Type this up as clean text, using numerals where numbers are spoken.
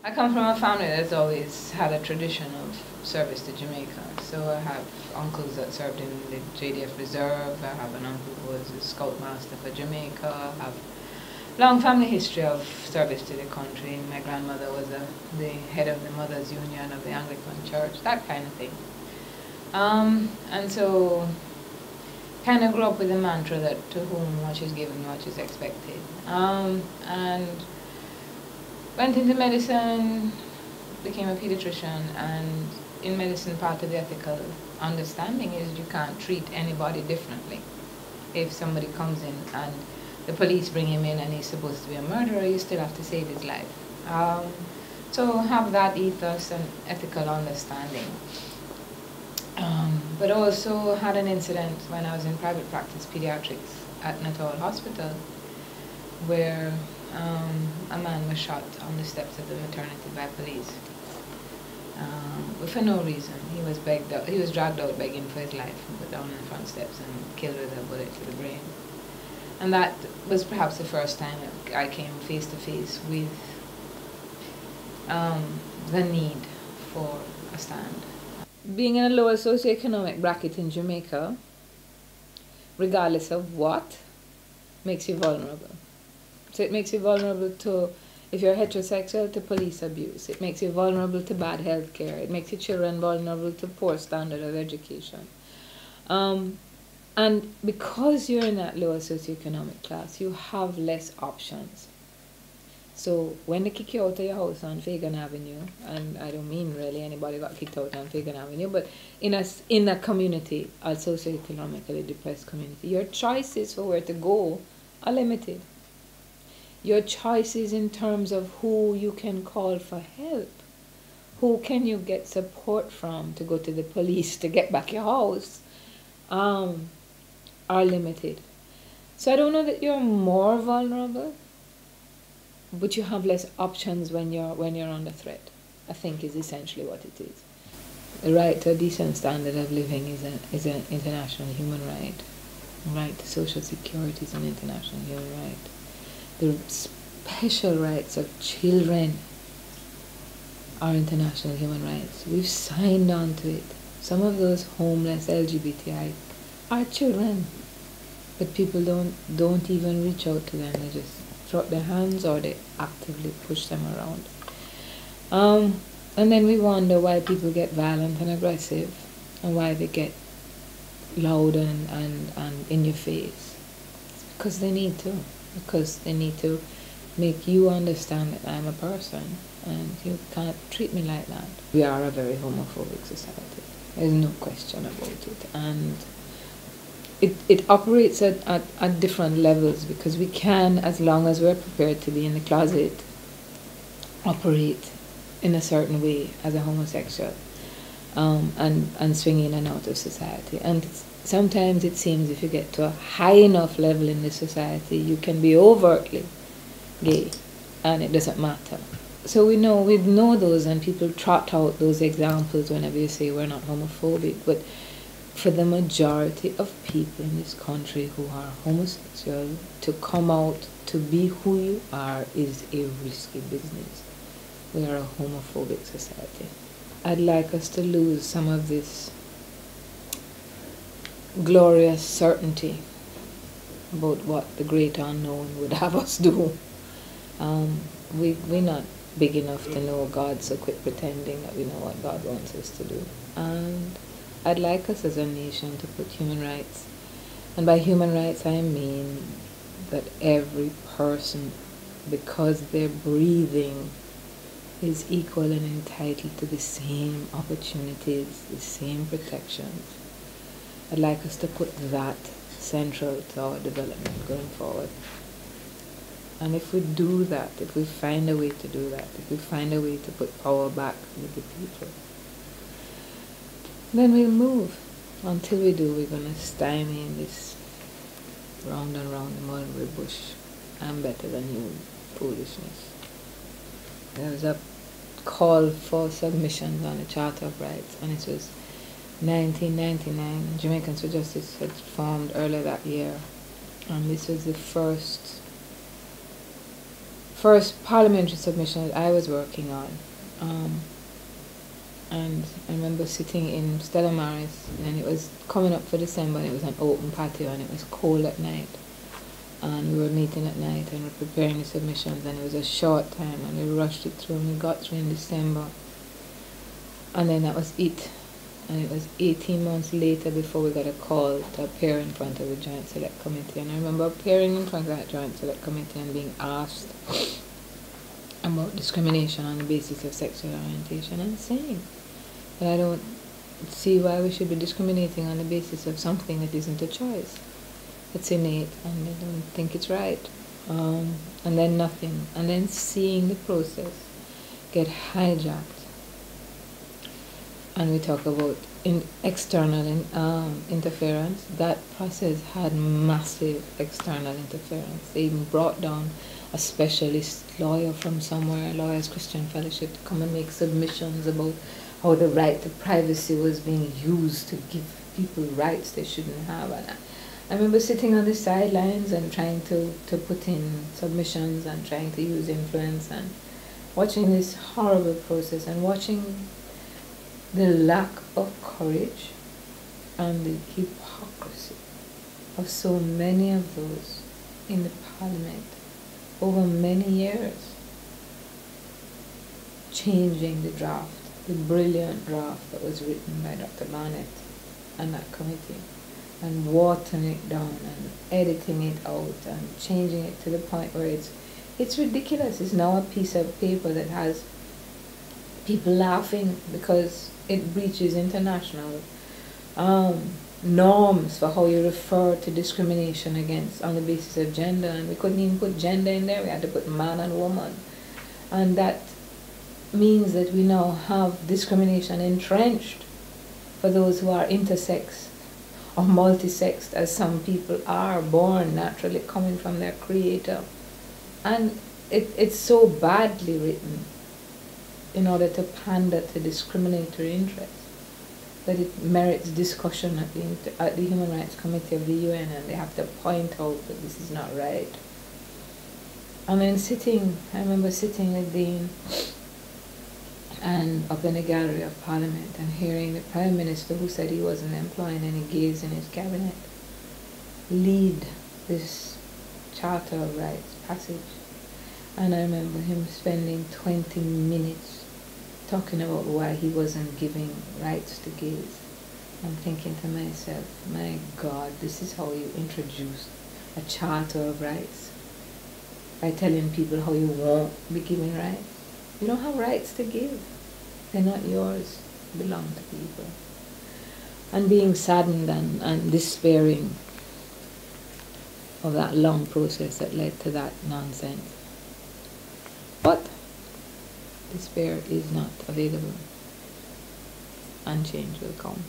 I come from a family that's always had a tradition of service to Jamaica. So I have uncles that served in the JDF Reserve. I have an uncle who was a scoutmaster for Jamaica. I have long family history of service to the country. My grandmother was the head of the Mothers Union of the Anglican Church, that kind of thing. And so kind of grew up with the mantra that to whom much is given, much is expected. And went into medicine, became a pediatrician, and in medicine part of the ethical understanding is you can't treat anybody differently. If somebody comes in and the police bring him in and he's supposed to be a murderer, you still have to save his life. So have that ethos and ethical understanding. But also had an incident when I was in private practice pediatrics at Natal Hospital where a man was shot on the steps of the maternity by police. But for no reason. He was dragged out begging for his life and put down on the front steps and killed with a bullet to the brain. And that was perhaps the first time I came face to face with the need for a stand. Being in a lower socioeconomic bracket in Jamaica, regardless of what, makes you vulnerable. So it makes you vulnerable to, if you're heterosexual, to police abuse. It makes you vulnerable to bad health care. It makes your children vulnerable to poor standard of education. And because you're in that lower socioeconomic class, you have less options. So when they kick you out of your house on Fagan Avenue, and I don't mean really anybody got kicked out on Fagan Avenue, but in a community, a socioeconomically depressed community, your choices for where to go are limited. Your choices in terms of who you can call for help, who can you get support from to go to the police to get back your house, are limited. So I don't know that you're more vulnerable, but you have less options when you're under threat, I think is essentially what it is. The right to a decent standard of living is an international human right. The right to social security is an international human right. The special rights of children are international human rights. We've signed on to it. Some of those homeless LGBTI are children, but people don't even reach out to them. They just throw up their hands or they actively push them around. And then we wonder why people get violent and aggressive and why they get loud and in your face. It's because they need to. Because they need to make you understand that I'm a person and you can't treat me like that. We are a very homophobic society. There's no question about it. And it operates at different levels because we can, as long as we're prepared to be in the closet, operate in a certain way as a homosexual and swing in and out of society. And sometimes it seems if you get to a high enough level in the society, you can be overtly gay and it doesn't matter. So we know those, and people trot out those examples whenever you say we're not homophobic, but for the majority of people in this country who are homosexual, to come out to be who you are is a risky business. We are a homophobic society. I'd like us to lose some of this glorious certainty about what the great unknown would have us do. We're not big enough to know God, so quit pretending that we know what God wants us to do. And I'd like us as a nation to put human rights, and by human rights I mean that every person, because they're breathing, is equal and entitled to the same opportunities, the same protections. I'd like us to put that central to our development going forward. And if we do that, if we find a way to do that, if we find a way to put power back with the people, then we'll move. Until we do, we're going to stymie in this round and round the mulberry bush. I'm better than you foolishness. There was a call for submissions on the Charter of Rights, and it was 1999. Jamaicans for Justice had formed earlier that year, and this was the first first parliamentary submission that I was working on. And I remember sitting in Stella Maris, and it was coming up for December, and it was an open patio, and it was cold at night. And we were meeting at night and we were preparing the submissions, and it was a short time, and we rushed it through, and we got through in December. And then that was it. And it was 18 months later before we got a call to appear in front of the Joint Select Committee. And I remember appearing in front of that Joint Select Committee and being asked about discrimination on the basis of sexual orientation, and saying that I don't see why we should be discriminating on the basis of something that isn't a choice. It's innate, and I don't think it's right. And then nothing. And then seeing the process get hijacked. And we talk about external interference. That process had massive external interference. They even brought down a specialist lawyer from somewhere, Lawyers Christian Fellowship, to come and make submissions about how the right to privacy was being used to give people rights they shouldn't have. And I remember sitting on the sidelines and trying to put in submissions and trying to use influence and watching this horrible process and watching the lack of courage and the hypocrisy of so many of those in the parliament over many years, changing the draft, the brilliant draft that was written by Dr. Barnett and that committee, and watering it down and editing it out and changing it to the point where it's ridiculous. It's now a piece of paper that has people laughing because it breaches international norms for how you refer to discrimination against on the basis of gender, and we couldn't even put gender in there. We had to put man and woman, and that means that we now have discrimination entrenched for those who are intersex or multi-sexed, as some people are born naturally coming from their creator. And it's so badly written in order to pander to discriminatory interests that it merits discussion at the Human Rights Committee of the UN, and they have to point out that this is not right. And then I remember sitting with Dean and up in the gallery of Parliament and hearing the Prime Minister, who said he wasn't employing any gays in his cabinet, lead this Charter of Rights passage. And I remember him spending 20 minutes talking about why he wasn't giving rights to gays. I'm thinking to myself, my God, this is how you introduce a Charter of Rights, by telling people how you won't be giving rights. You don't have rights to give. They're not yours. They belong to people. And being saddened and despairing of that long process that led to that nonsense. But despair is not available, and change will come.